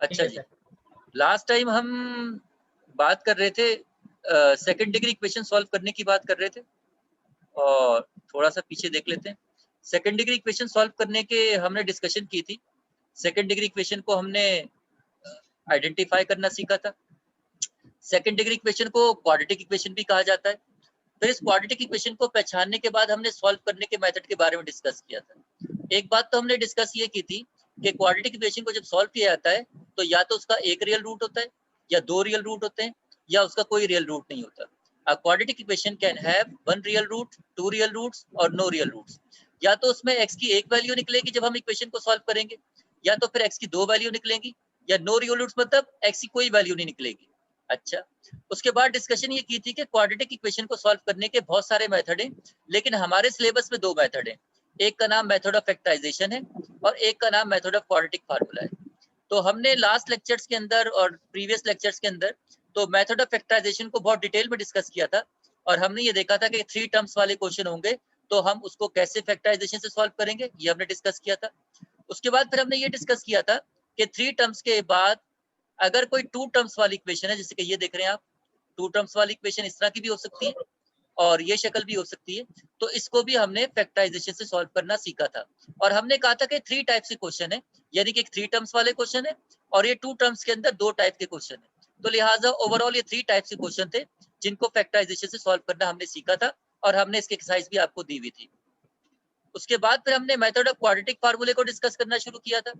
अच्छा जी, last time हम बात कर रहे थे सेकंड डिग्री इक्वेशन सॉल्व करने की बात कर रहे थे, और थोड़ा सा पीछे देख लेते हैं। सेकंड डिग्री इक्वेशन सॉल्व करने के हमने डिस्कशन की थी। सेकंड डिग्री इक्वेशन को हमने आइडेंटिफाई करना सीखा था। सेकंड डिग्री इक्वेशन को क्वाड्रेटिक इक्वेशन भी कहा जाता है। फिर इस क्वाड्रेटिक इक्वेशन को पहचानने के बाद हमने सॉल्व करने के मेथड के बारे में डिस्कस किया था। एक बात तो हमने डिस्कस ये की थी कि क्वाड्रेटिक इक्वेशन को जब सॉल्व किया जाता है तो या तो उसका एक रियल रूट होता है, या दो रियल रूट होते हैं, या उसका कोई रियल रूट नहीं होता। A quadratic equation can have one real root, two real roots और no real roots। या तो उसमें x की एक वैल्यू निकलेगी जब हम इक्वेशन को सॉल्व करेंगे, या तो फिर x की दो वैल्यू निकलेंगी, या नो रियल रूट्स मतलब x की कोई वैल्यू नहीं निकलेगी। अच्छा, उसके बाद डिस्कशन ये की थी कि क्वाड्रेटिक इक्वेशन को सॉल्व करने के बहुत सारे मेथड हैं, लेकिन हमारे सिलेबस में दो मेथड हैं। एक का नाम मेथड ऑफ फैक्टराइजेशन है और एक का नाम मेथड ऑफ क्वाड्रेटिक फार्मूला है। तो हमने लास्ट लेक्चर्स के अंदर और प्रीवियस लेक्चर्स के अंदर तो मेथड ऑफ फैक्टराइजेशन को बहुत डिटेल में डिस्कस किया था, और हमने ये देखा था कि 3 टर्म्स वाले क्वेश्चन होंगे तो हम उसको कैसे फैक्टराइजेशन से सॉल्व करेंगे, ये हमने डिस्कस किया था। उसके बाद फिर हमने ये डिस्कस किया था कि 3 टर्म्स के बाद अगर कोई 2 टर्म्स वाली इक्वेशन है, जैसे कि ये देख रहे हैं आप, 2 टर्म्स वाली इक्वेशन इस तरह की भी हो सकती है और ये शक्ल भी हो सकती है, तो इसको भी हमने फैक्टराइजेशन से सॉल्व करना सीखा था। और हमने कहा था कि 3 टाइप्स के क्वेश्चन है, यानी कि एक 3 टर्म्स वाले क्वेश्चन है और ये 2 टर्म्स के अंदर 2 टाइप के क्वेश्चन है। तो लिहाजा ओवरऑल ये 3 टाइप्स के क्वेश्चन थे जिनको फैक्टराइजेशन से सॉल्व करना हमने सीखा था, और हमने इसकी एक्सरसाइज भी आपको दी हुई थी। उसके बाद फिर हमने मेथड ऑफ क्वाड्रेटिक फार्मूले को डिस्कस करना शुरू किया था,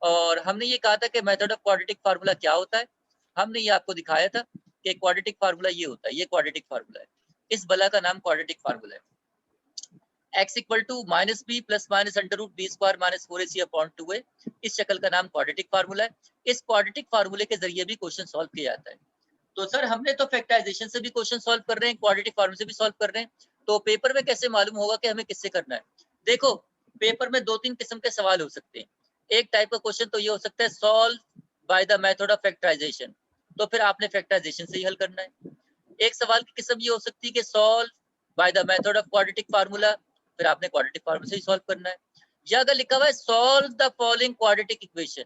और हमने ये कहा था कि मेथड ऑफ क्वाड्रेटिक फार्मूला क्या होता है। हमने ये आपको दिखाया था कि क्वाड्रेटिक फार्मूला ये होता है, ये क्वाड्रेटिक फार्मूला है, इस बला का नाम क्वाड्रेटिक फार्मूला है। x equal to minus B plus minus under root B square minus 4ac upon 2a, इस शक्ल का नाम क्वाड्रेटिक फार्मूला है। इस क्वाड्रेटिक फार्मूले के जरिए भी क्वेश्चन सॉल्व किया जाता है। तो सर हमने तो फैक्टराइजेशन से भी क्वेश्चन सॉल्व कर रहे हैं, क्वाड्रेटिक फार्मूले से भी सॉल्व कर रहे हैं, तो पेपर में कैसे मालूम होगा कि हमें किससे करना है? देखो, पेपर में 2-3 किस्म के सवाल हो सकते हैं। एक टाइप का क्वेश्चन तो ये हो सकता है solve by the method of factorisation, तो फिर आपने फैक्टराइजेशन से ही हल करना है। एक सवाल की किस्म ये हो सकती है कि solve by the method of quadratic formula, फिर आपने क्वाड्रेटिक फार्मूला से ही सॉल्व करना है। या अगर लिखा हुआ है solve the following quadratic equation,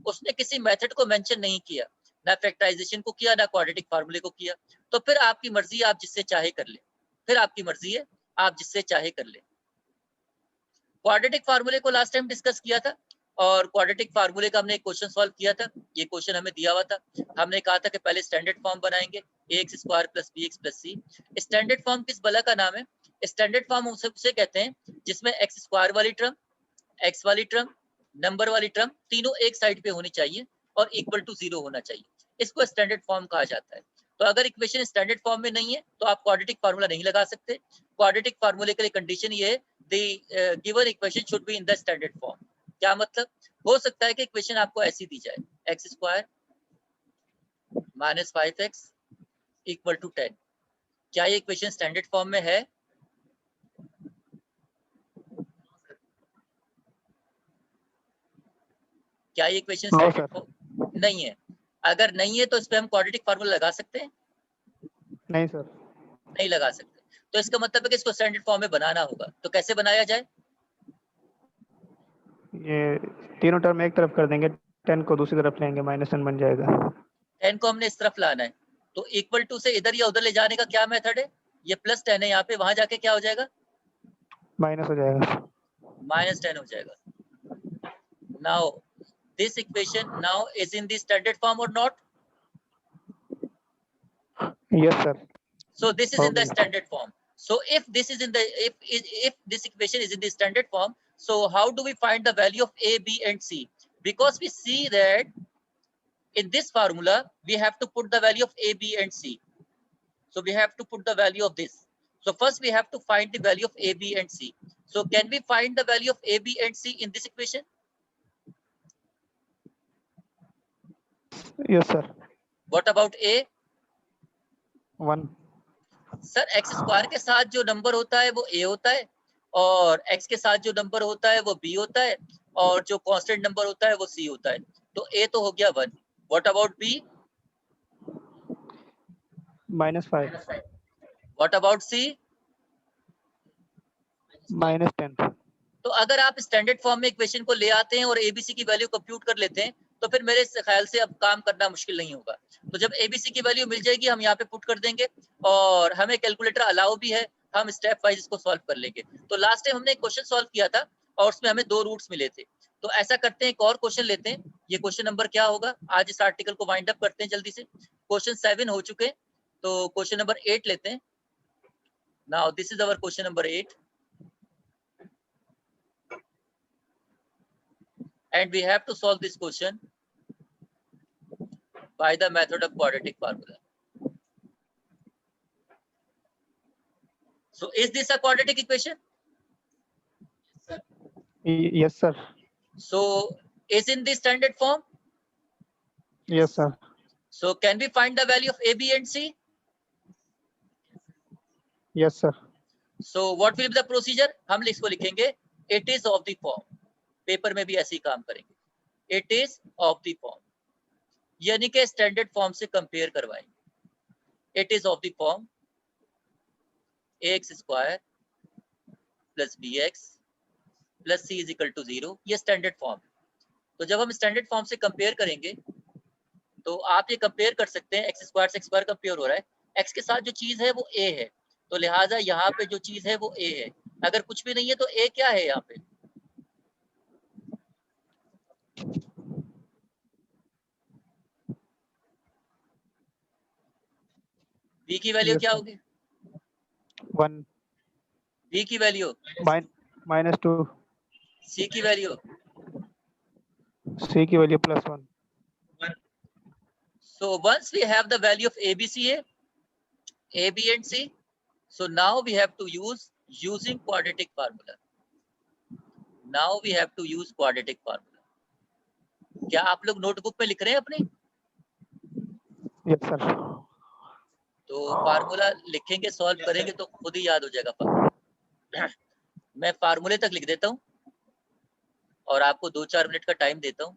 उसने किसी मेथड को मेंशन नहीं किया, ना फैक्टराइजेशन को किया ना क्वाड्रेटिक फार्मूले को किया, तो फिर आपकी मर्जी है, आप जिससे चाहे कर ले। फिर आपकी मर्जी है, आप जिससे चाहे कर ले। क्वाड्रेटिक फार्मूले को लास्ट टाइम डिस्कस किया था, और क्वाड्रेटिक फार्मूले का हमने एक क्वेश्चन सॉल्व किया था। ये क्वेश्चन हमें दिया हुआ था, हमने कहा था कि पहले स्टैंडर्ड फॉर्म बनाएंगे ax square plus bx plus c। Standard form किस बला का नाम है? स्टैंडर्ड फॉर्म उसे कहते हैं जिसमें x स्क्वायर वाली टर्म, x वाली टर्म, नंबर वाली टर्म तीनों एक साइड पे होनी चाहिए और इक्वल टू 0 होना चाहिए, इसको स्टैंडर्ड फॉर्म कहा जाता है। तो अगर इक्वेशन स्टैंडर्ड फॉर्म में नहीं है तो आप क्वाड्रेटिक फार्मूला नहीं लगा सकते। क्वाड्रेटिक फार्मूले के लिए कंडीशन ये है, the given equation should be in the standard form. क्या मतलब? हो सकता है कि इक्वेशन आपको ऐसी दी जाए, x square minus 5x equal to 10। क्या ये इक्वेशन स्टैंडर्ड फॉर्म में है? क्या ये इक्वेशन स्टैंडर्ड फॉर्म नहीं है? अगर नहीं है तो इस पे हम क्वाड्रेटिक फार्मूला लगा सकते हैं? नहीं सर, नहीं लगा सकते। तो इसका मतलब है कि इसको स्टैंडर्ड फॉर्म में बनाना होगा। तो कैसे बनाया जाए? ये तीनों टर्म एक तरफ कर देंगे, 10 को दूसरी तरफ लेंगे, -10 बन जाएगा। 10 को हमने इस तरफ लाना है, तो इक्वल टू से इधर या उधर ले जाने का क्या मेथड है? ये प्लस 10 है यहाँ पे, वहां जाके क्या हो जाएगा? माइनस हो जाएगा। -10 हो जाएगा। Now this equation now is in the standard form or not? Yes sir. So this is in the Okay. standard form. So if this is in the if this equation is in the standard form, so how do we find the value of a, b and c? Because we see that in this formula we have to put the value of a, b and c. So we have to put the value of this. So first we have to find the value of a, b and c. So can we find the value of a, b and c in this equation? Yes sir. What about a? 1। Sir x square के साथ जो number होता है वो a होता है, और x के साथ जो नंबर होता है वो b होता है, और जो कांस्टेंट नंबर होता है वो c होता है। तो a तो हो गया 1। What about b? -5। What about c? -10। तो अगर आप स्टैंडर्ड फॉर्म में इक्वेशन को ले आते हैं और abc की वैल्यू कंप्यूट कर लेते हैं, तो फिर मेरे ख्याल से अब काम करना मुश्किल नहीं होगा। तो जब एबीसी की वैल्यू मिल जाएगी हम यहाँ पे पुट कर देंगे और हमें कैलकुलेटर अलाउ भी है, हम स्टेप वाइज इसको सॉल्व कर लेंगे। तो लास्ट टाइम हमने एक क्वेश्चन सॉल्व किया था और उसमें हमें 2 रूट्स मिले थे। तो ऐसा करते हैं, एक और क्वेश्चन लेते हैं। ये क्वेश्चन नंबर क्या होगा, आज इस आर्टिकल को वाइंड अप करते हैं जल्दी से। क्वेश्चन 7 हो चुके हैं, तो क्वेश्चन नंबर 8 लेते हैं। Now this is our question number 8 and we have to solve this question by the method of quadratic formula. So is this a quadratic equation? Yes, sir. So is in the standard form? Yes, sir. So can we find the value of A, B and C? Yes, sir. So what will be the procedure? हम इसको लिखेंगे it is of the form. Paper में भी ऐसे ही काम करेंगे, it is of the form, यानी कि स्टैंडर्ड फॉर्म से कंपेयर करवाएंगे। it is of the form ax square plus bx plus c is equal to 0, ये स्टैंडर्ड फॉर्म। तो जब हम स्टैंडर्ड फॉर्म से कंपेयर करेंगे तो आप ये कंपेयर कर सकते हैं, एक्स स्क्वायर से एक्स स्क्वायर कंपेयर हो रहा है, एक्स के साथ जो चीज है वो ए है, तो लिहाजा यहाँ पे जो चीज है वो ए है। अगर कुछ भी नहीं है तो ए क्या है यहाँ पे, बी की वैल्यू Yes, क्या sir. होगी, 1 बी की वैल्यू, -2, सी की वैल्यू, C की value +1. so once we have the value of a b c a b and c, so now we have to use using quadratic formula. Now we have to use quadratic formula. क्या आप लोग notebook में लिख रहे हैं अपनी? Yes, sir. तो formula लिखेंगे, सॉल्व करेंगे तो खुद ही याद हो जाएगा फार्मूला। मैं फार्मूले तक लिख देता हूं और आपको 2-4 मिनट का टाइम देता हूं।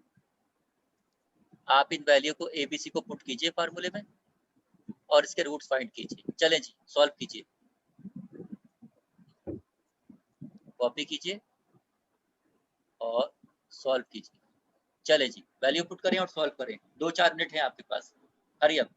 आप इन वैल्यू को एबीसी को पुट कीजिए फार्मूले में और इसके रूट्स फाइंड कीजिए। चलें जी, सॉल्व कीजिए, कॉपी कीजिए और सॉल्व कीजिए। चले जी, वैल्यू पुट करें और सॉल्व करें। 2-4 मिनट है आपके पास, हरी अप।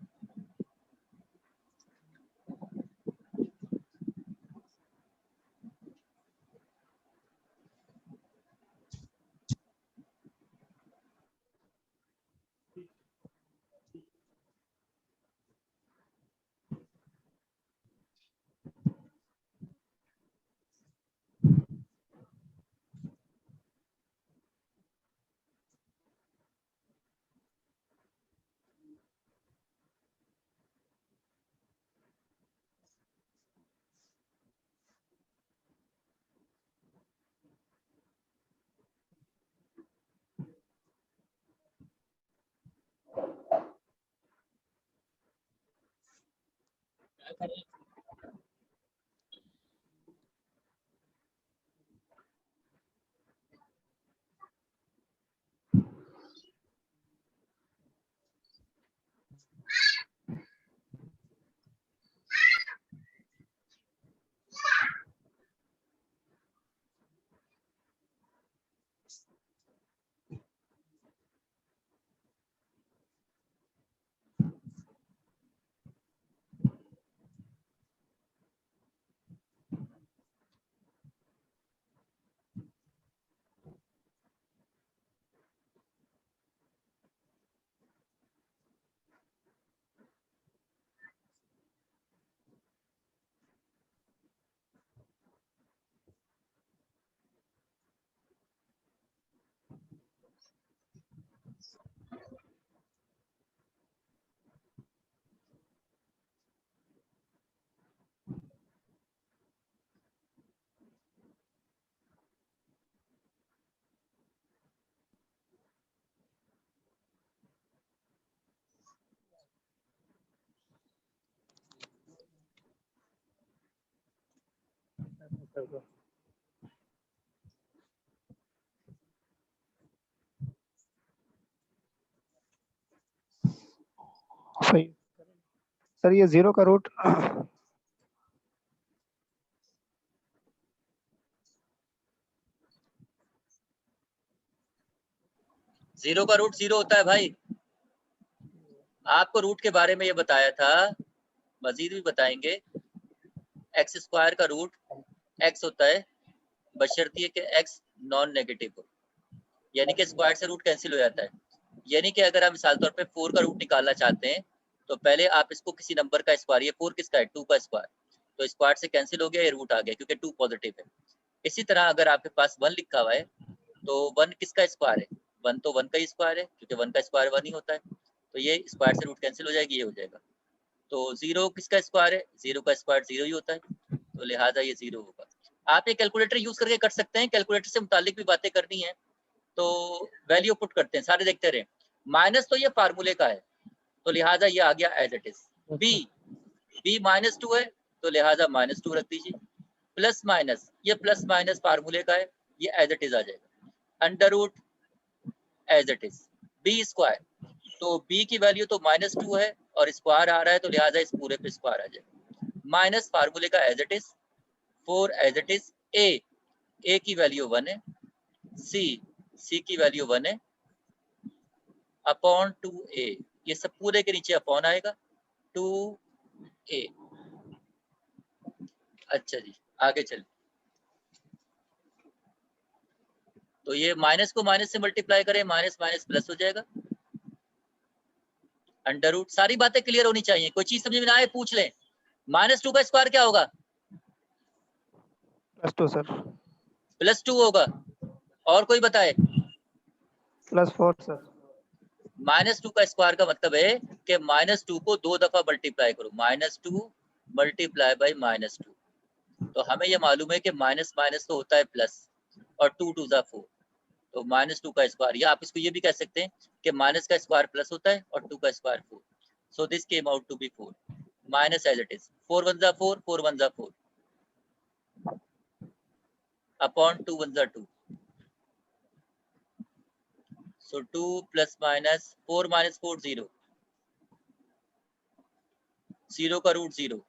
सही सर, ये 0 का रूट जीरो का रूट जीरो होता है भाई। आपको रूट के बारे में ये बताया था, मजीद भी बताएंगे। एक्स स्क्वायर का रूट एक्स होता है बशर्ते कि एक्स नॉन नेगेटिव हो, यानी कि स्क्वायर से रूट कैंसिल हो जाता है। यानी कि अगर आप मिसाल तौर पे 4 का रूट निकालना चाहते हैं तो पहले आप इसको किसी नंबर का स्क्वायर, ये 4 किसका है, 2 का स्क्वायर, तो स्क्वायर से कैंसिल हो गया, ये रूट आ गया क्योंकि 2 पॉजिटिव है। इसी तरह अगर आपके पास 1 लिखा हुआ है तो 1 किसका स्क्वायर है, 1 तो 1 का ही स्क्वायर है क्योंकि 1 का स्क्वायर 1 ही होता है, तो ये स्क्वायर से रूट कैंसिल हो जाएगी, ये हो जाएगा। तो 0 किसका स्क्वायर है, 0 का स्क्वायर 0 ही होता है, तो लिहाजा ये 0 होगा। आप ये कैलकुलेटर यूज करके कर सकते हैं, कैलकुलेटर से मुतालिक भी बातें करनी है तो वैल्यू पुट करते हैं, सारे देखते रहे। माइनस तो ये फार्मूले का है तो लिहाजा ये आ गया एज इट इज। बी -2 है तो लिहाजा -2 रख दीजिए। प्लस माइनस, ये प्लस माइनस फार्मूले का है, ये एज इट इज आ जाएगा। Under root as it is B square, तो बी की वैल्यू तो -2 है और स्क्वायर आ रहा है तो लिहाजा इस पूरे पे स्क्वायर आ जाएगा। माइनस फार्मूले का as it is, 4 as it is. A की वैल्यू 1 है, सी की वैल्यू 1 है, अपॉन 2a, ये सब पूरे के नीचे अपॉन आएगा 2a। अच्छा जी, आगे चलिए। तो ये माइनस को माइनस से मल्टीप्लाई करें, माइनस माइनस प्लस हो जाएगा। अंडर रूट, सारी बातें क्लियर होनी चाहिए, कोई चीज समझ में ना आए पूछ लें। -2 का स्क्वायर क्या होगा, +2 सर। +2 होगा। और कोई बताए, +4 सर। -2 का स्क्वायर का मतलब है कि -2 को 2 दफा मल्टीप्लाई करो, -2 मल्टीप्लाई बाई -2। तो हमें ये मालूम है कि माइनस माइनस तो होता है प्लस, और 2 2 ज़ा 4, तो -2 का स्क्वायर, या आप इसको ये भी कह सकते हैं कि माइनस का स्क्वायर प्लस होता है और 2 का square 4। So this came out to be 4 minus as it is, 4 1 ज़ा 4, 4 1 ज़ा 4 अपॉन 2 1 ज़ा 2। सो 2 प्लस माइनस 4 माइनस 4 0, 0 का रूट 0।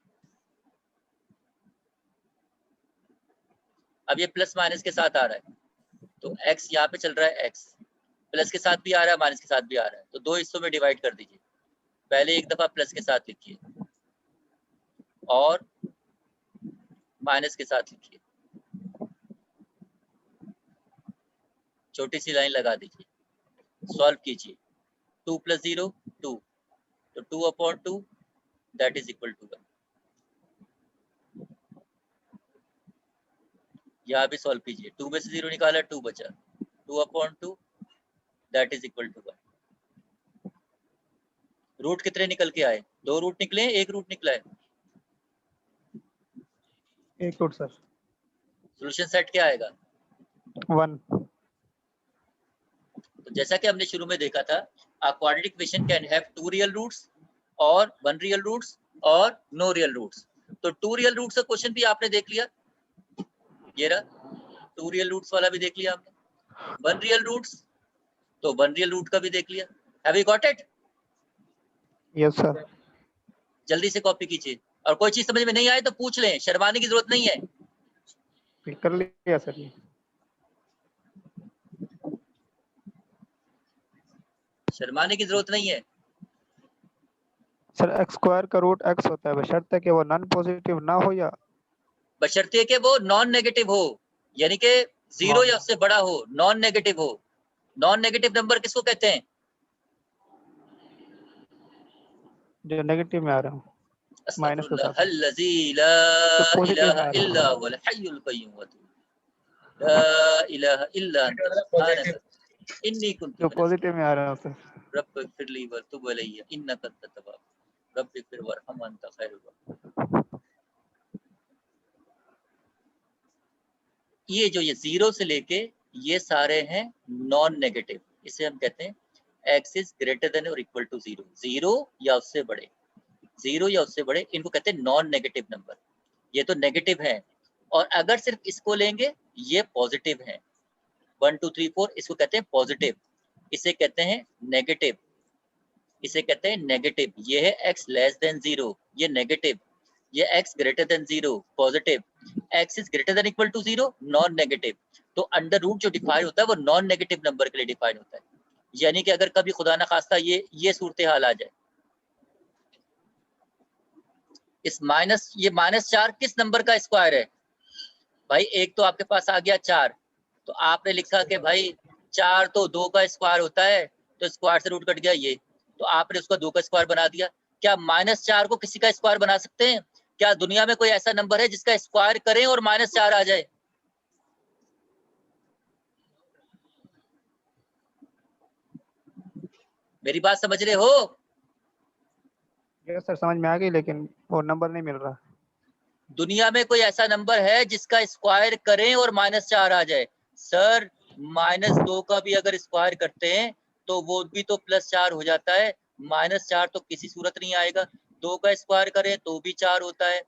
अब ये प्लस माइनस के साथ आ रहा है तो x यहाँ पे चल रहा है, x प्लस के साथ भी आ रहा है, माइनस के साथ भी आ रहा है, तो 2 हिस्सों में डिवाइड कर दीजिए। पहले एक दफा प्लस के साथ लिखिए और माइनस के साथ लिखिए, छोटी सी लाइन लगा दीजिए, सॉल्व कीजिए। 2 + 0 2, तो 2 upon 2 that is equal to 1। यहाँ भी सॉल्व कीजिए, 2 में से 0 निकाला 2 बचा, 2 upon 2 that is equal to 1। Root कितने निकल के आए, 2 रूट निकले, 1 रूट निकला है, 1 रूट सर। सोल्यूशन सेट क्या आएगा, 1। तो जैसा कि हमने शुरू में देखा था, a quadratic equation can have 2 real roots और 1 real roots और no real roots। तो 2 real roots का क्वेश्चन भी आपने देख लिया, ये रहा 2 real roots वाला भी देख लिया आपने, 1 real roots तो 1 real root का भी देख लिया। Have you got it? Yes sir. जल्दी से कॉपी कीजिए, और कोई चीज समझ में नहीं आए तो पूछ लें, शर्माने की जरूरत नहीं है। कर लिया सर ये। शर्माने की जरूरत नहीं है। सर x स्क्वायर का रूट x होता है, बशर्ते कि वो नॉन पॉजिटिव ना हो या बशर्ते कि वो नॉन नेगेटिव हो, यानी कि 0 या उससे बड़ा हो, नॉन नेगेटिव हो। नॉन नेगेटिव नंबर किसको कहते हैं, जो नेगेटिव में आ रहा हूँ, माइनस के साथ अस्तगफिरुल्लाहल्लज़ी ला तो पॉजिटिव इलाहा में आ इल्ला रहा हुवल हय्युल क़य्यूम व ला इलाहा इल्ला अंता सुब्हानक इन्नी कुन्तु जो मिनज़ पॉजिटिव में आ रहा है रब्बिग़फिरली व तुब अलैया इन्नका अंतत तव्वाब रब्बिग़फिर वरहम व अंता खैरुर राहिमीन। ये जो ये 0 से लेके ये सारे हैं नॉन नेगेटिव, इसे हम कहते हैं x इज ग्रेटर देन और इक्वल टू 0, 0 या उससे बड़े, 0 या उससे बड़े, इनको कहते हैं नॉन नेगेटिव नंबर। ये तो नेगेटिव है, और अगर सिर्फ इसको लेंगे ये पॉजिटिव है, 1 2 3 4 इसको कहते हैं पॉजिटिव, इसे कहते हैं नेगेटिव, इसे कहते हैं नेगेटिव। ये है x लेस देन 0, ये नेगेटिव, ये x greater than 0 positive, x is greater than equal to 0 non negative. तो अंडर रूट जो डिफाइन होता है वो नॉन नेगेटिव नंबर के लिए डिफाइन होता है। यानी कि अगर कभी खुदा ना खास्ता ये सूरत हाल आ जाए, ये -4 किस नंबर का स्क्वायर है भाई? एक तो आपके पास आ गया 4, तो आपने लिखा कि भाई 4 तो 2 का स्क्वायर होता है, तो स्क्वायर से रूट कट गया ये, तो आपने उसका 2 का स्क्वायर बना दिया। क्या -4 को किसी का स्क्वायर बना सकते हैं? क्या दुनिया में कोई ऐसा नंबर है जिसका स्क्वायर करें और -4 आ जाए? मेरी बात समझ रहे हो? यस सर, समझ में आ गई, लेकिन वो नंबर नहीं मिल रहा। दुनिया में कोई ऐसा नंबर है जिसका स्क्वायर करें और -4 आ जाए? सर -2 का भी अगर स्क्वायर करते हैं तो वो भी तो +4 हो जाता है, -4 तो किसी सूरत नहीं आएगा। 2 का स्क्वायर करें तो भी 4 होता है,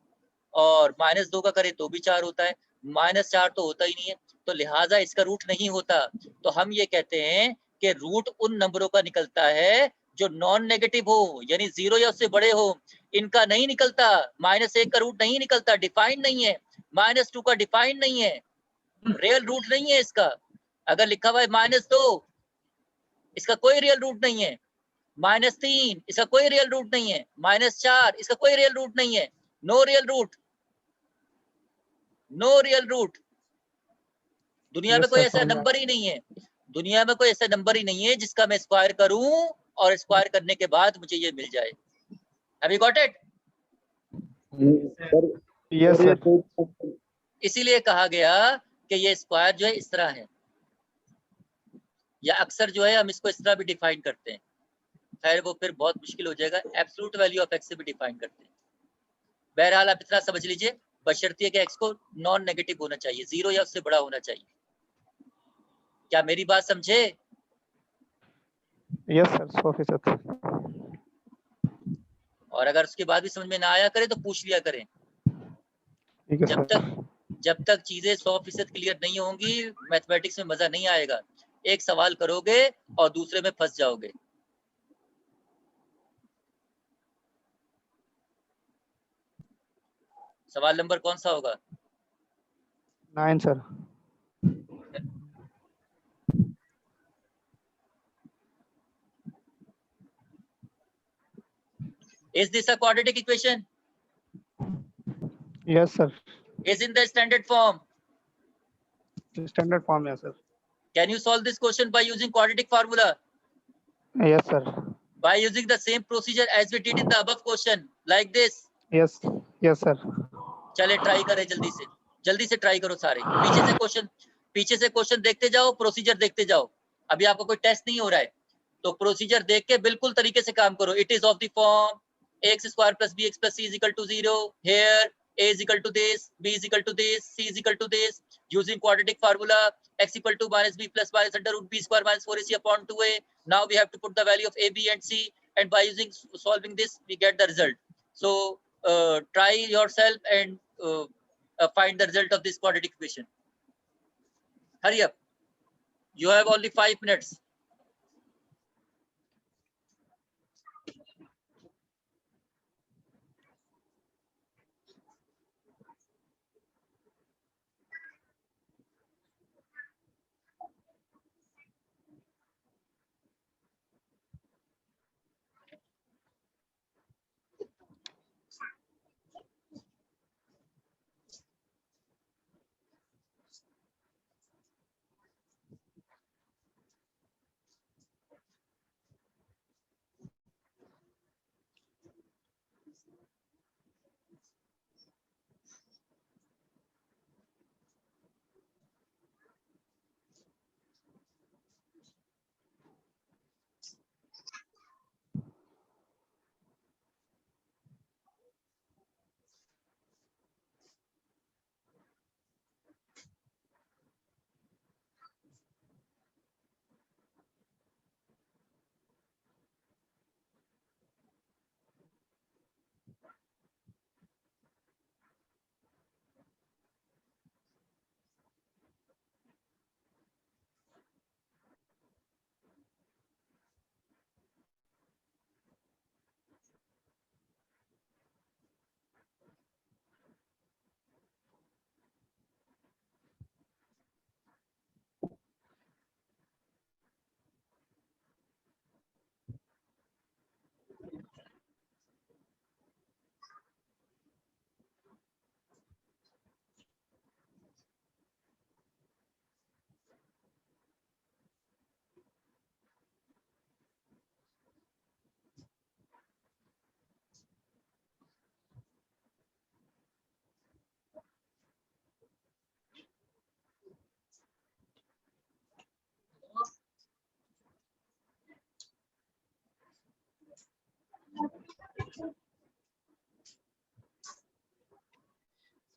और -2 का करें तो भी 4 होता है, -4 तो होता ही नहीं है, तो लिहाजा इसका रूट नहीं होता। तो हम ये कहते हैं कि रूट उन नंबरों का निकलता है जो नॉन नेगेटिव हो, यानी 0 या उससे बड़े हो। इनका नहीं निकलता, -1 का रूट नहीं निकलता, डिफाइंड नहीं है। -2 का डिफाइंड नहीं है, रियल रूट नहीं है इसका। अगर लिखा हुआ है -2, इसका कोई रियल रूट नहीं है। -3, इसका कोई रियल रूट नहीं है। -4, इसका कोई रियल रूट नहीं है। No real root, no real root. दुनिया में यस कोई सर, ऐसा समझ में आ नंबर ही नहीं है, दुनिया में कोई ऐसा नंबर ही नहीं है जिसका मैं स्क्वायर करूं और स्क्वायर करने के बाद मुझे ये मिल जाए। Have you got it? Sir गया। यस ये सर। तो इसीलिए कहा गया कि ये स्क्वायर जो है इस तरह है, या अक्सर जो है हम इसको इस तरह भी डिफाइन करते हैं। खैर वो फिर बहुत मुश्किल हो जाएगा, एब्सोल्यूट वैल्यू ऑफ एक्स से भी डिफाइन करते हैं। बहरहाल आप इतना समझ लीजिए, बशर्ते कि एक्स को नॉन नेगेटिव होना चाहिए, 0 या उससे बड़ा होना चाहिए। क्या मेरी बात समझे? Yes sir, 100%। और अगर उसके बाद भी समझ में ना आया करे तो पूछ लिया करें। ठीक है जब सर। तक चीजें 100% क्लियर नहीं होंगी, मैथमेटिक्स में मजा नहीं आएगा। एक सवाल करोगे और दूसरे में फंस जाओगे। सवाल नंबर कौन सा होगा? 9 सर। Is this a quadratic equation? Yes sir, Is in the standard form? Standard form है sir. Can you solve this question by using quadratic formula? Yes sir. By using the same procedure as we did in the above question, like this? Yes, yes sir. चले try करें जल्दी से try करो सारे। पीछे से question देखते जाओ, प्रोसीजर देखते जाओ। अभी आपका कोई टेस्ट नहीं हो रहा है, तो प्रोसीजर देख के बिल्कुल तरीके से काम करो। It is of the form ax² + bx + c = 0, here a = this, b = this, c = this, using quadratic formula x = -b + -√b² - 4ac/2a. Now we have to put the value of a, b and c, and by solving this we get the result. So try yourself and find the result of this quadratic equation. Hurry up, you have only 5 minutes.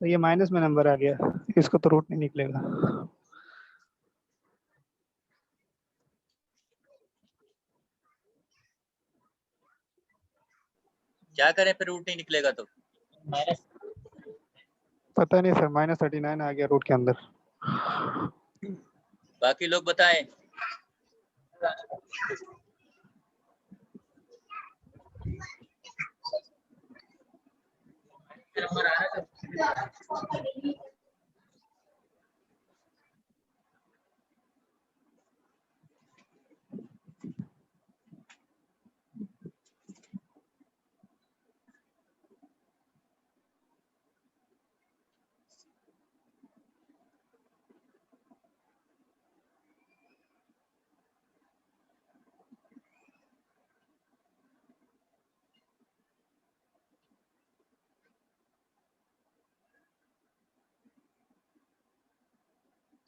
तो ये minus में number आ गया, इसको तो root नहीं निकलेगा। क्या करें फिर रूट नहीं निकलेगा तो? पता नहीं सर, -39 आ गया रूट के अंदर। बाकी लोग बताएं।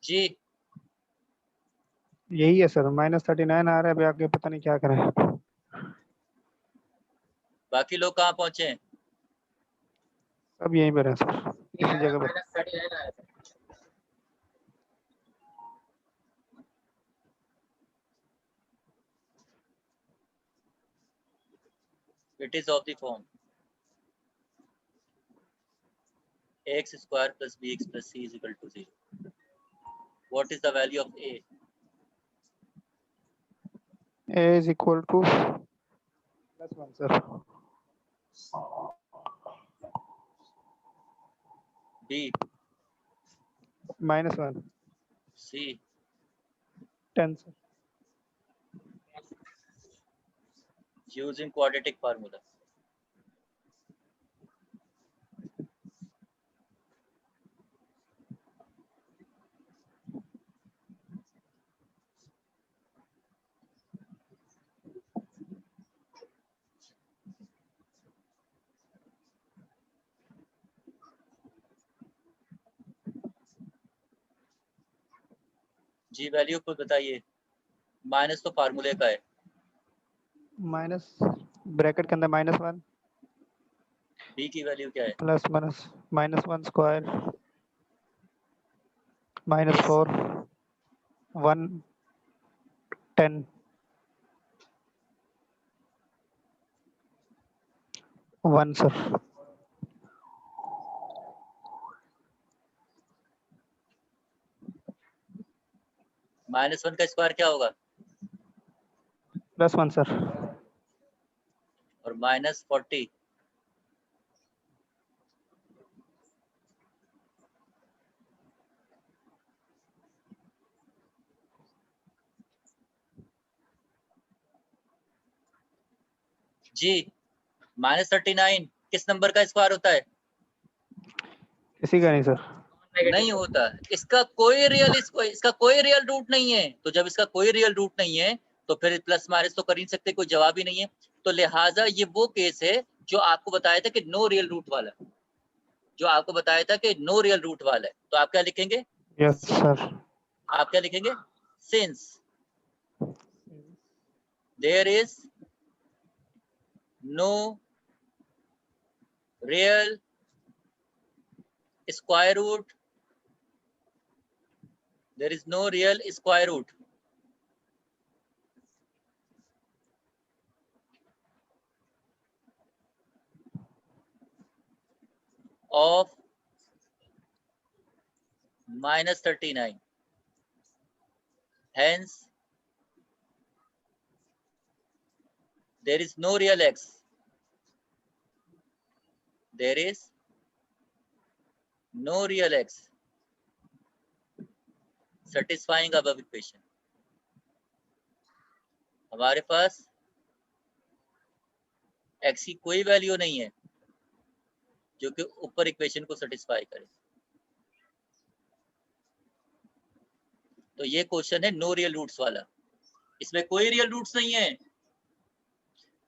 जी यही है सर, -39 आ रहा है, अभी आगे पता नहीं क्या करें। बाकी लोग कहाँ पहुंचे हैं? सब यहीं पर है सर, इसी जगह पर। It is of the form x square plus bx plus c is equal to 0. What is the value of a? A is equal to +1 sir, b -1, c 10 sir. using quadratic formula. Ji value खुद बताइए, minus तो फार्मूले का है। Minus bracket के अंदर -1 b की value क्या है? -1 स्क्वायर Yes. -4 1 10 1 सर, -1 का स्क्वायर क्या होगा? +1 सर, और -40 जी -39 किस नंबर का स्क्वायर होता है? किसी का नहीं सर। नहीं होता, इसका कोई रियल रूट नहीं है। तो जब इसका कोई रियल रूट नहीं है तो फिर प्लस माइनस तो कर ही नहीं सकते, कोई जवाब ही नहीं है। तो लिहाजा ये वो केस है जो आपको बताया था कि नो रियल रूट वाला, जो आपको बताया था कि नो रियल रूट वाला है। तो आप क्या लिखेंगे? यस सर, आप क्या लिखेंगे? Since there is no real square root, there is no real square root of -39. Hence there is no real x, there is no real x satisfying above equation. हमारे पास x की कोई value नहीं है जो कि ऊपर इक्वेशन को satisfy करे। तो ये क्वेश्चन है नो रियल रूट्स वाला, इसमें कोई रियल रूट्स नहीं है।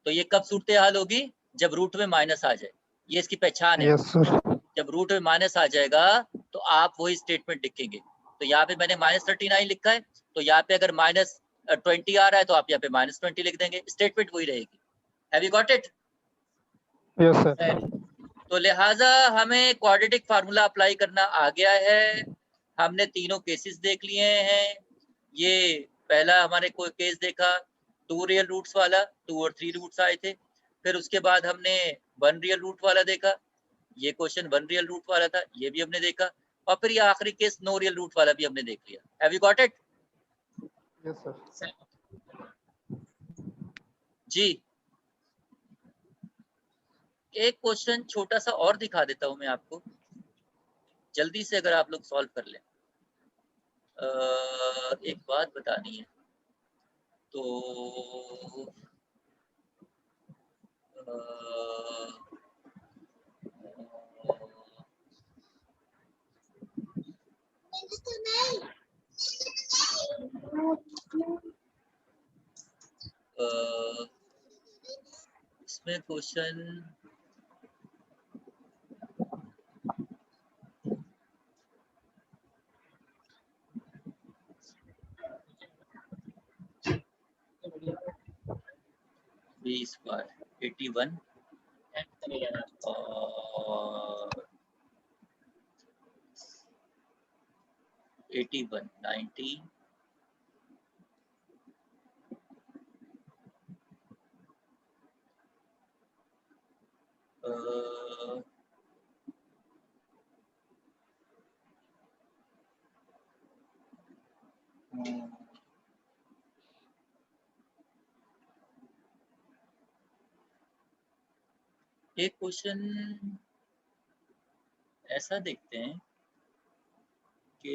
तो ये कब सूरत हाल होगी? जब रूट में माइनस आ जाए, ये इसकी पहचान है। यस सर, जब रूट में माइनस आ जाएगा तो आप वही स्टेटमेंट लिखेंगे। तो यहाँ पे मैंने -39 लिखा है, तो यहाँ पे अगर -20 आ रहा है तो आप यहाँ पे -20 लिख देंगे, स्टेटमेंट वही रहेगी। Have you got it? Yes sir. तो लिहाजा हमें क्वाड्रेटिक फार्मूला अप्लाई करना आ गया है। हमने तीनों केसेस देख लिए हैं। ये पहला हमारे कोई केस देखा 2 रियल रूट्स वाला, 2 और 3 रूट्स आए थे। फिर उसके बाद हमने 1 रियल रूट वाला देखा, ये क्वेश्चन 1 रियल रूट वाला था, ये भी हमने देखा। और फिर ये आखिरी केस 9 रियल रूट वाला भी हमने देख लिया। Have you got it? Yes sir. जी, एक क्वेश्चन छोटा सा और दिखा देता हूं मैं आपको, जल्दी से अगर आप लोग सॉल्व कर लें। एक बात बतानी है, तो इसमें क्वेश्चन बी स्क्वायर 81 और 81 90 एक क्वेश्चन ऐसा देखते हैं कि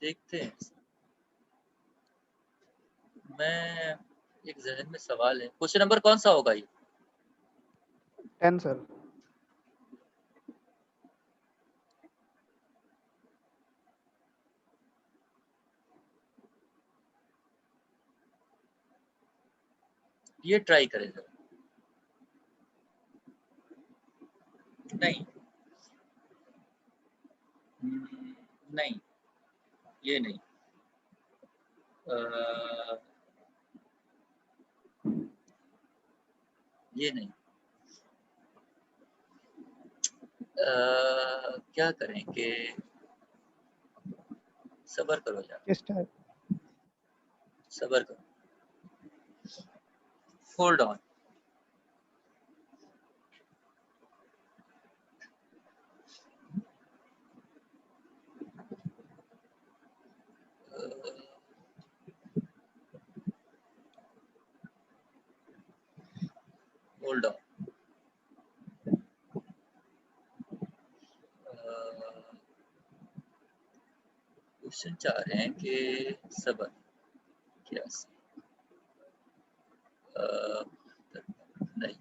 देखते हैं, मैं एक जहन में सवाल है। क्वेश्चन नंबर कौन सा होगा ये? 10 सर। ये ट्राई करें जरा। नहीं, नहीं, ये नहीं, ये नहीं। क्या करें कि सबर करो यार, किस टाइप? सबर करो, hold on. Hold on. Question चाह रहे हैं कि सबर क्या नहीं,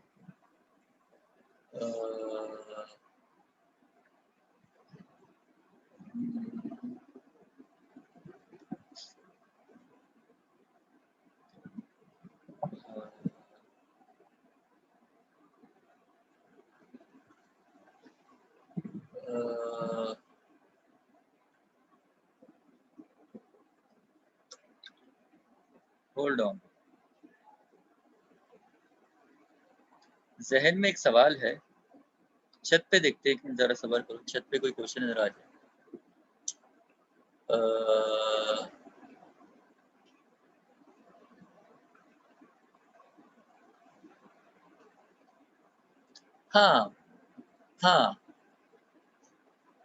होल्ड ऑन। जहन में एक सवाल है, छत पे देखते हैं, जरा सबर करो, छत पे कोई क्वेश्चन नजर आ जाए। हाँ, हाँ,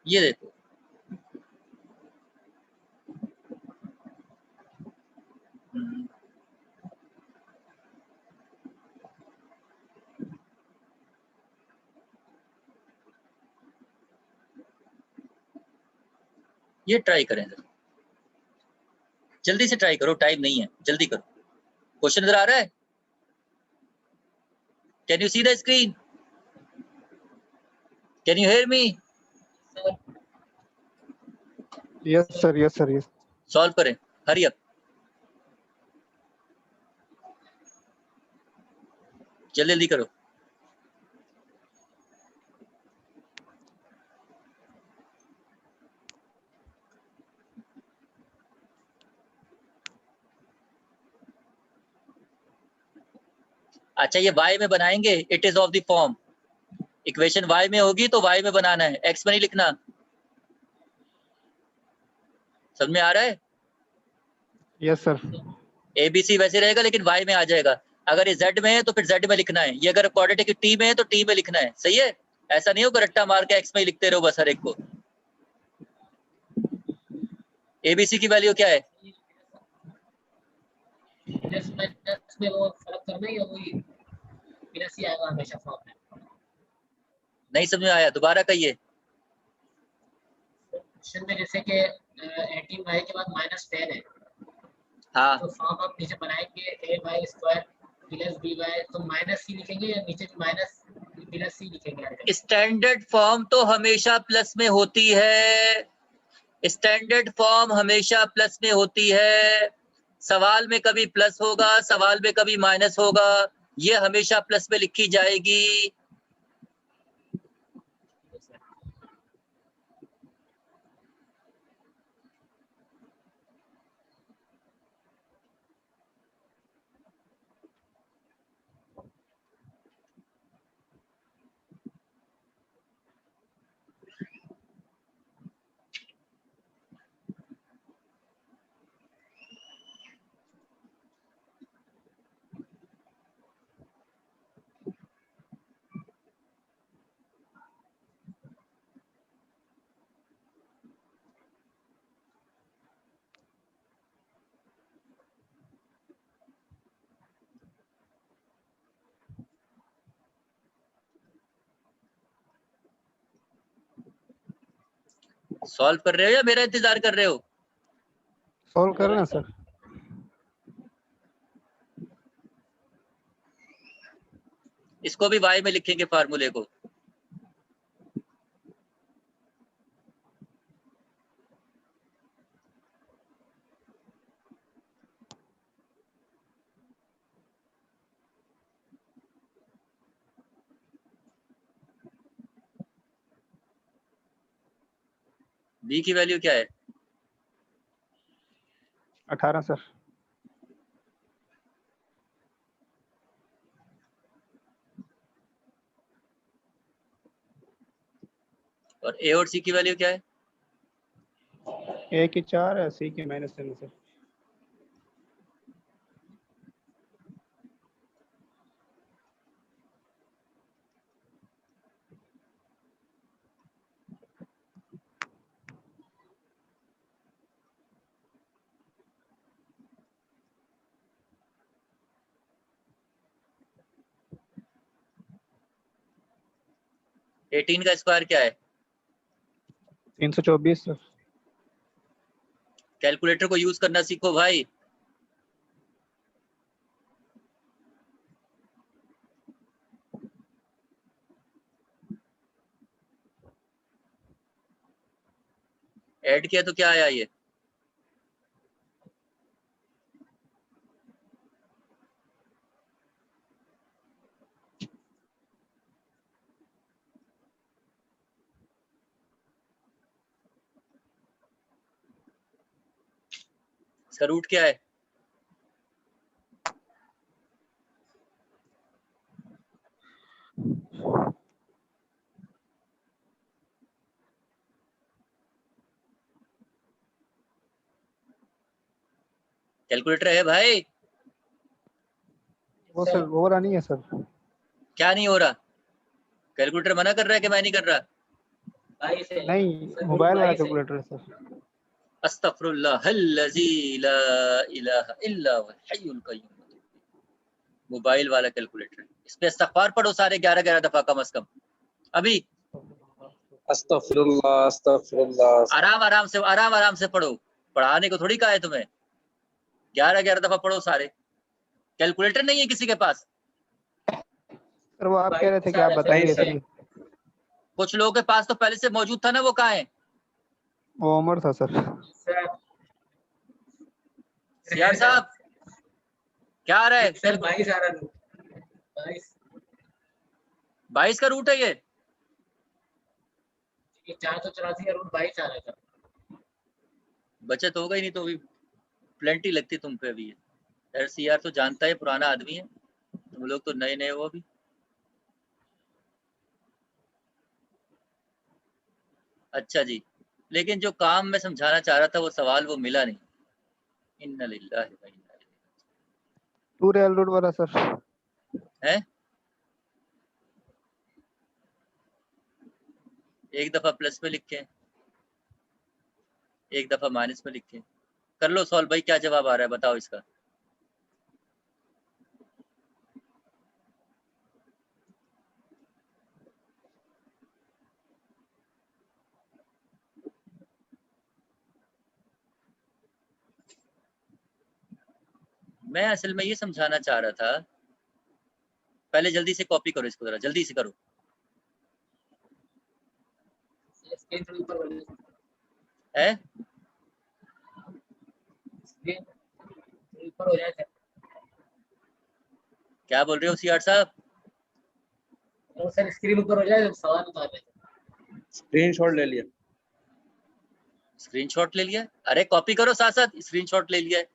ये देखो, ये ट्राई करें जरा, जल्दी से ट्राई करो, टाइम नहीं है, जल्दी करो। क्वेश्चन नजर आ रहा है? Can you see the screen? Can you hear me? Yes sir, yes sir, yes. Solve करें, हरी अप, जल्दी जल्दी करो। अच्छा ये y में बनाएंगे, it is of the form, equation y में होगी तो y में बनाना है, x में नहीं लिखना। समझ में आ रहा है? Yes sir. ABC वैसे रहेगा लेकिन y में आ जाएगा। अगर ये z में है तो फिर z में लिखना है, ये अगर क्वाड्रेटिक t में है तो t में लिखना है, सही है? ऐसा नहीं होगा रट्टा मार के x में ही लिखते रहो बस हर एक को। ABC की वैल्यू क्या है? प्लस माइनस में वो फर्क करना है या वही प्लस ही आएगा हमेशा फॉर्म में? नहीं समझ में आया, दोबारा कहिए। क्वेश्चन में जैसे कि 18y के बाद -10 है, हाँ तो फॉर्म आप नीचे बनाएंगे ay² प्लस by, तो माइनस ही लिखेंगे या नीचे भी माइनस प्लस ही लिखेंगे? स्टैंडर्ड फॉर्म तो हमेशा प्लस में होती है, स्टैंडर्ड फॉर्म हमेशा प्लस में होती है। सवाल में कभी प्लस होगा, सवाल में कभी माइनस होगा, ये हमेशा प्लस में लिखी जाएगी। सॉल्व कर रहे हो या मेरा इंतजार कर रहे हो? सॉल्व कर रहे हैं सर। इसको भी y में लिखेंगे फार्मूले को। b की वैल्यू क्या है? 18 सर। और a और c की वैल्यू क्या है? ए की 4 है, सी की -3 सर। एटीन का स्क्वायर क्या है? 324 सर। कैलकुलेटर को यूज करना सीखो भाई। ऐड किया तो क्या आया ये? इसका रूट क्या है? कैलकुलेटर है भाई? वो सर हो रहा नहीं है सर। क्या नहीं हो रहा? कैलकुलेटर मना कर रहा है कि मैं नहीं कर रहा? नहीं, मोबाइल वाला कैलकुलेटर है सर। अस्तगफिरुल्लाहल्लज़ी ला इलाहा इल्ला हुवल हय्युल क़य्यूम। मोबाइल वाला कैलकुलेटर, इस पे इस्तगफार पढ़ो सारे 11-11 दफा कम से कम। अभी अस्तगफिरुल्लाह अस्तगफिरुल्लाह। आराम आराम से पढ़ो, पढ़ाने को थोड़ी कहा है तुम्हें। 11-11 दफा पढ़ो सारे। कैलकुलेटर नहीं है किसी के पास? सर वो आप कह रहे थे कि आप बताएंगे इसलिए। कुछ लोगों के पास तो पहले से मौजूद था ना, वो कहाँ है? वो उमर था सर। सियार साहब क्या आ रहा है? सर 22 आ रहा है। 22 का रूट है ये? 484 का रूट 22 आ रहा था। बचत हो गई, नहीं तो अभी प्लेंटी लगती तुम पे। अभी यार सीआर तो जानता है, पुराना आदमी है। तुम लोग तो नए नए हो अभी। अच्छा जी, लेकिन जो काम मैं समझाना चाह रहा था वो सवाल वो मिला नहीं। इन्ना लिल्लाहि व इन्ना इलैहि टू रियल रूट वाला सर। है। एक दफा प्लस में लिखे, एक दफा माइनस में लिखे। कर लो सॉल्व भाई, क्या जवाब आ रहा है बताओ इसका। मैं असल में ये समझाना चाह रहा था, पहले जल्दी से कॉपी करो इसको, जरा जल्दी से करो। स्क्रीन थोड़ी ऊपर हो जाए, है स्क्रीन ऊपर हो जाए सर। क्या बोल रहे हो सीआर साहब? और सर स्क्रीन ऊपर हो जाए, सवाल बता दें। स्क्रीनशॉट ले लिया। स्क्रीनशॉट ले लिया? अरे कॉपी करो साथ साथ, स्क्रीनशॉट ले लिया है।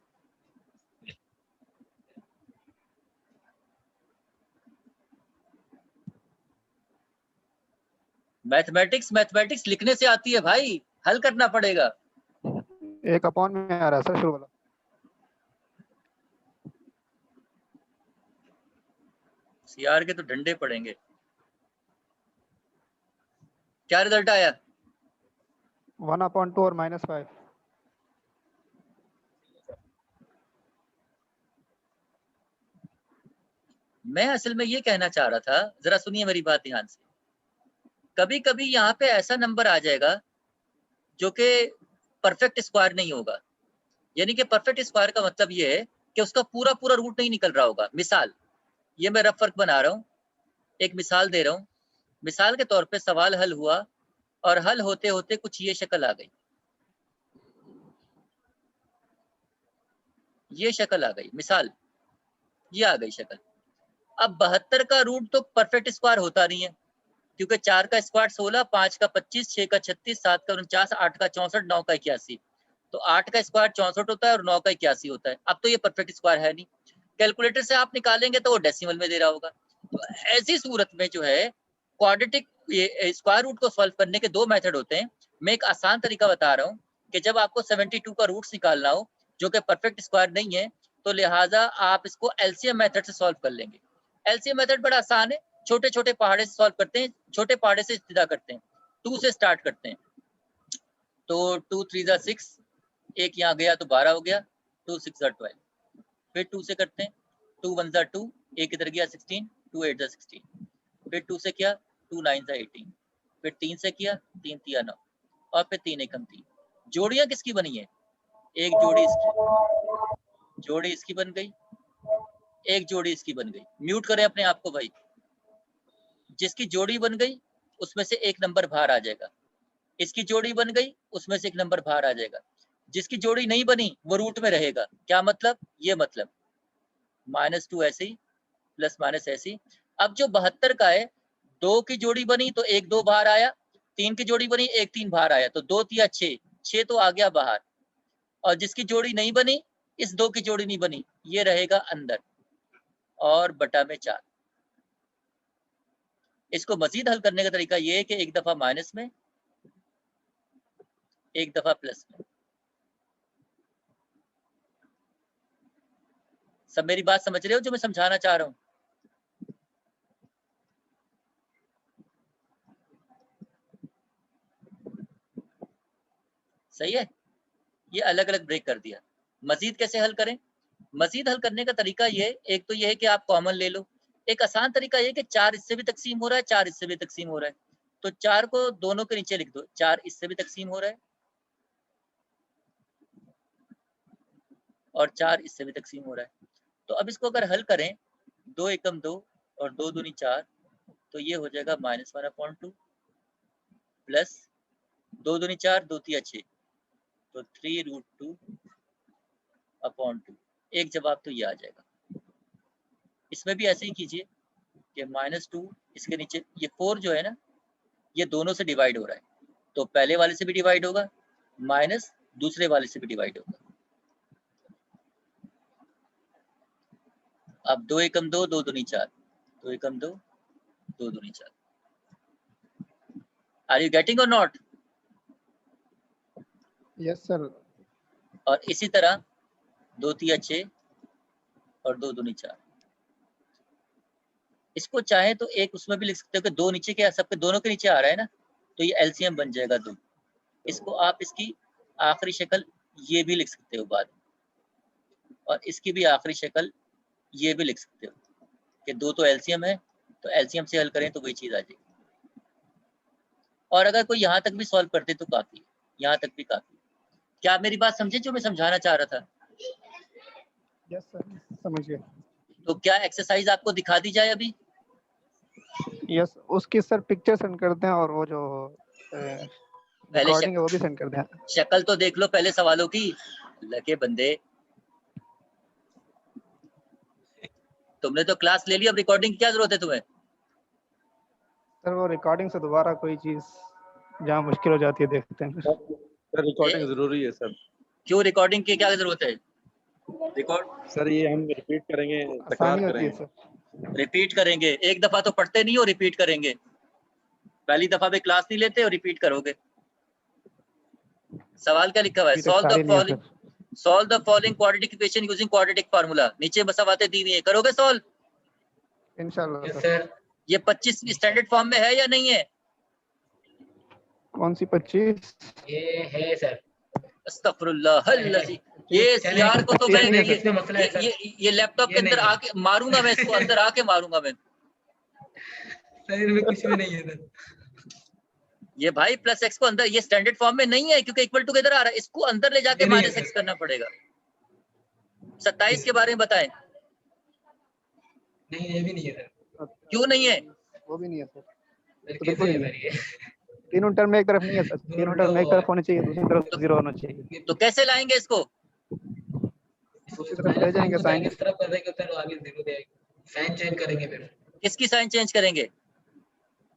मैथमेटिक्स मैथमेटिक्स लिखने से आती है भाई, हल करना पड़ेगा। एक अपॉन में आ रहा है सर शुरू वाला। सीआर के तो डंडे पड़ेंगे। क्या रिजल्ट आया? 1/2 और -5। मैं असल में ये कहना चाह रहा था, जरा सुनिए मेरी बात ध्यान से। कभी कभी यहाँ पे ऐसा नंबर आ जाएगा जो कि परफेक्ट स्क्वायर नहीं होगा। यानी कि परफेक्ट स्क्वायर का मतलब ये है कि उसका पूरा पूरा रूट नहीं निकल रहा होगा। मिसाल, ये मैं रफ वर्क बना रहा हूँ, एक मिसाल दे रहा हूँ। मिसाल के तौर पे सवाल हल हुआ और हल होते होते कुछ ये शक्ल आ गई, ये शक्ल आ गई, मिसाल ये आ गई शक्ल। अब 72 का रूट तो परफेक्ट स्क्वायर होता नहीं है, क्योंकि 4 का स्क्वायर 16, 5 का 25, 6 का 36, 7 का 49, 8 का 64, 9 का 81। तो 8 का स्क्वायर 64 होता है और 9 का 81 होता है। अब तो ये परफेक्ट स्क्वायर है नहीं, कैलकुलेटर से आप निकालेंगे तो वो डेसिमल में दे रहा होगा। तो ऐसी सूरत में जो है क्वाड्रेटिक स्क्वायर रूट को सॉल्व करने के दो मेथड होते हैं। मैं एक आसान तरीका बता रहा हूँ कि जब आपको 72 का रूट्स निकालना हो जो कि परफेक्ट स्क्वायर नहीं है, तो लिहाजा आप इसको एलसीएम मेथड से सॉल्व कर लेंगे। एलसीएम मेथड बड़ा आसान है, छोटे छोटे पहाड़े से सॉल्व करते हैं, छोटे पहाड़े से इब्तिदा करते हैं, 2 से स्टार्ट करते हैं। तो 2 3 जा 6, एक यहाँ गया तो 12 हो गया, 2 6 जा 12। फिर 2 से करते हैं, 2 1 जा 2, एक इधर गया 16, 2 8 जा 16। फिर 2 से किया, 2 9 जा 18। फिर 3 से किया, 3 3 9, और फिर 3 एकम 3। जोड़ियां किसकी बनी है? एक जोड़ी इसकी बन गई, एक जोड़ी इसकी बन गई। म्यूट करें अपने आप को भाई। जिसकी जोड़ी बन गई उसमें से एक नंबर बाहर आ जाएगा, इसकी जोड़ी बन गई उसमें से एक नंबर बाहर आ जाएगा। जिसकी जोड़ी नहीं बनी वो रूट में रहेगा। क्या मतलब? ये मतलब -2 ऐसे ही, प्लस माइनस ऐसे ही। अब जो 72 का है, 2 की जोड़ी बनी तो 1 2 बाहर आया, 3 की जोड़ी बनी 1 3 बाहर आया, तो 2 3 6, 6 तो आ गया बाहर। और जिसकी जोड़ी नहीं बनी, इस 2 की जोड़ी नहीं बनी, ये रहेगा अंदर और बटा में 4। इसको मजीद हल करने का तरीका ये है कि एक दफा माइनस में, एक दफा प्लस में। सब मेरी बात समझ रहे हो जो मैं समझाना चाह रहा हूं? सही है। ये अलग अलग ब्रेक कर दिया। मजीद कैसे हल करें? मजीद हल करने का तरीका ये, एक तो ये है कि आप कॉमन ले लो। एक आसान तरीका ये कि 4 इससे भी तकसीम हो रहा है, 4 इससे भी तकसीम हो रहा है, तो 4 को दोनों के नीचे लिख दो। 4 इससे भी तकसीम हो रहा है और 4 इससे भी तकसीम हो रहा है। तो अब इसको अगर हल करें, 2 एकम 2 और 2 दूनी 4, तो ये हो जाएगा -1/2 प्लस 2 दूनी 4, 2 तिया 6, तो 3√2/2। एक जवाब तो ये आ जाएगा। इसमें भी ऐसे ही कीजिए कि -2 इसके नीचे, ये 4 जो है ना, ये दोनों से डिवाइड हो रहा है, तो पहले वाले से भी डिवाइड होगा, माइनस दूसरे वाले से भी डिवाइड होगा। अब 2 एकम 2, 2 दूनी 4, 2 एकम 2, 2 दूनी 4। आर यू गेटिंग और नॉट? Yes sir. और इसी तरह 2 तिया 6 और 2 दूनी 4। इसको चाहे तो एक उसमें भी लिख सकते हो कि 2 नीचे के सबके दोनों के नीचे आ रहा है ना, तो ये एलसीएम बन जाएगा 2। इसको आप इसकी आखिरी शक्ल ये भी लिख सकते हो बाद में, और इसकी भी आखिरी शक्ल ये भी लिख सकते हो कि 2 तो एलसीएम है, तो एलसीएम से हल करें तो वही चीज आ जाएगी। और अगर कोई यहाँ तक भी सॉल्व करते तो काफी है, यहाँ तक भी काफी है। क्या आप मेरी बात समझे जो मैं समझाना चाह रहा था? यस सर, समझ गया। तो क्या एक्सरसाइज आपको दिखा दी जाए अभी? यस, उसकी सर पिक्चर सेंड करते हैं, और वो जो रिकॉर्डिंग है वो भी सेंड कर दें। शक्ल तो देख लो पहले सवालों की। लगे बंदे, तुमने तो क्लास ले ली, अब रिकॉर्डिंग की क्या जरूरत है तुम्हें? सर वो रिकॉर्डिंग से दोबारा कोई चीज जहाँ मुश्किल हो जाती है देखते हैं। सर रिकॉर्डिंग जरूरी है सर। क्यों रिकॉर्डिंग की क्या जरूरत है? रिकॉर्ड सर ये हम रिपीट करेंगे, आसानी तकरार होती है करेंगे। सर। रिपीट करेंगे? एक दफा तो पढ़ते नहीं हो, रिपीट करेंगे? पहली दफा में क्लास नहीं लेते और रिपीट करोगे? सवाल क्या लिखा हुआ है? Solve the following quadratic equation using quadratic formula. नीचे बस बातें दी हुई है, करोगे सॉल्व इंशाल्लाह सर। ये 25 स्टैंडर्ड फॉर्म में है या नहीं है? कौन सी 25? ये है सर। अस्तगफिरुल्लाह अल्लाजी, ये यार को तो मैं ये लैपटॉप के अंदर आके मारूंगा मैं इसको, अंदर आके मारूंगा मैं। सर इनमें कुछ भी नहीं है सर। ये भाई प्लस एक्स को अंदर, ये स्टैंडर्ड फॉर्म में नहीं है क्योंकि इक्वल टू किधर आ रहा है, इसको अंदर ले जाके माइनस एक्स करना पड़ेगा। 27 के बारे में बताएं। नहीं ये भी नहीं है सर। क्यों नहीं है? वो भी नहीं है सर। तो बिल्कुल नहीं है। तीनों टर्म एक तरफ नहीं है सर, तीनों टर्म एक तरफ होने चाहिए, दूसरी तरफ 0 होना चाहिए। तो कैसे लाएंगे इसको? दूसरी तरफ ले जाएंगे साइन। इस तरफ कर देंगे फिर आगे 0 देंगे, साइन चेंज करेंगे फिर। किसकी साइन चेंज करेंगे?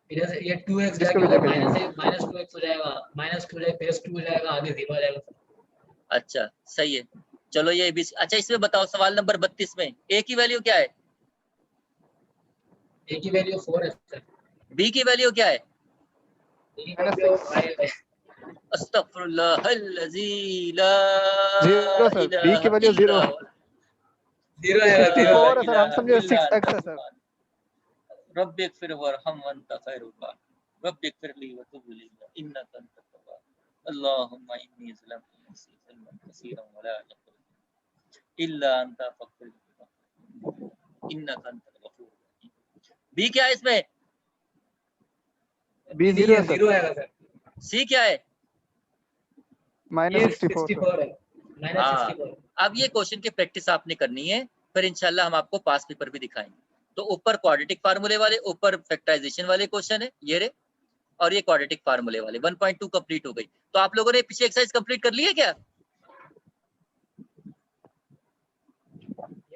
इधर ये 2x जाके माइनस 2x हो जाएगा, माइनस 2 जाएगा, प्लस 2 हो जाएगा, आगे 0 आ जाएगा। अच्छा सही है, चलो ये भी। अच्छा इसमें बताओ सवाल नंबर 32 में a की वैल्यू क्या है? a की वैल्यू 4 है सर। b की वैल्यू क्या है? b की वैल्यू 5 है। अस्तगफिरुल्लाह अल्लज़ी ला 0 सर, b की वैल्यू 0 है। 64 है सर, हम समझे 6x है सर। रब्बिगफिर वरहम वअंता खैरुल राहिमीन रब्बिगफिर ली व तुब इलैना इन्नका अंतत तव्वाब अल्लाहुम्मा इन्नी ज़लमतु नफ्सी ज़ल्मन कसीरन व ला यग़फिरु इल्ला अंता फ़ग़फिर इन्नका अंतल गफ़ूरुर रहीम। बी क्या है इसमें? b 0 है सर। आएगा सर। सी क्या है? -64 है। -64। अब ये क्वेश्चन की प्रैक्टिस आपने करनी है, फिर इंशाल्लाह हम आपको पास पेपर भी दिखाएंगे। तो ऊपर क्वाड्रेटिक फार्मूले वाले, ऊपर फैक्टराइजेशन वाले क्वेश्चन है ये रे, और ये क्वाड्रेटिक फार्मूले वाले। 1.2 कंप्लीट हो गई। तो आप लोगों ने पीछे एक्सरसाइज कंप्लीट कर ली है क्या?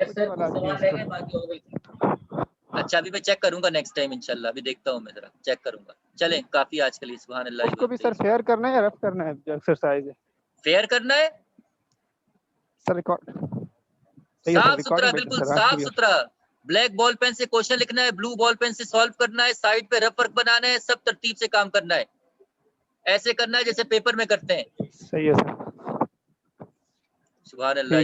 यस सर, सवाल रह गए, बाकी हो गई। अच्छा अभी मैं चेक करूंगा नेक्स्ट टाइम इंशाल्लाह, अभी देखता हूँ मैं जरा चेक करूंगा। चलें काफी आज के लिए। सुभान अल्लाह। उसको भी सर फेयर करना है या रफ करना है जो एक्सरसाइज है? फेयर करना है सर। रिकॉर्ड साफ सुथरा, बिल्कुल साफ सुथरा। ब्लैक बॉल पेन से क्वेश्चन लिखना है, ब्लू बॉल पेन से सॉल्व करना है, साइड पे रफ वर्क बनाना है, सब तरतीब से काम करना है। ऐसे करना है जैसे पेपर में करते हैं। सही है सर। सुभान अल्लाह।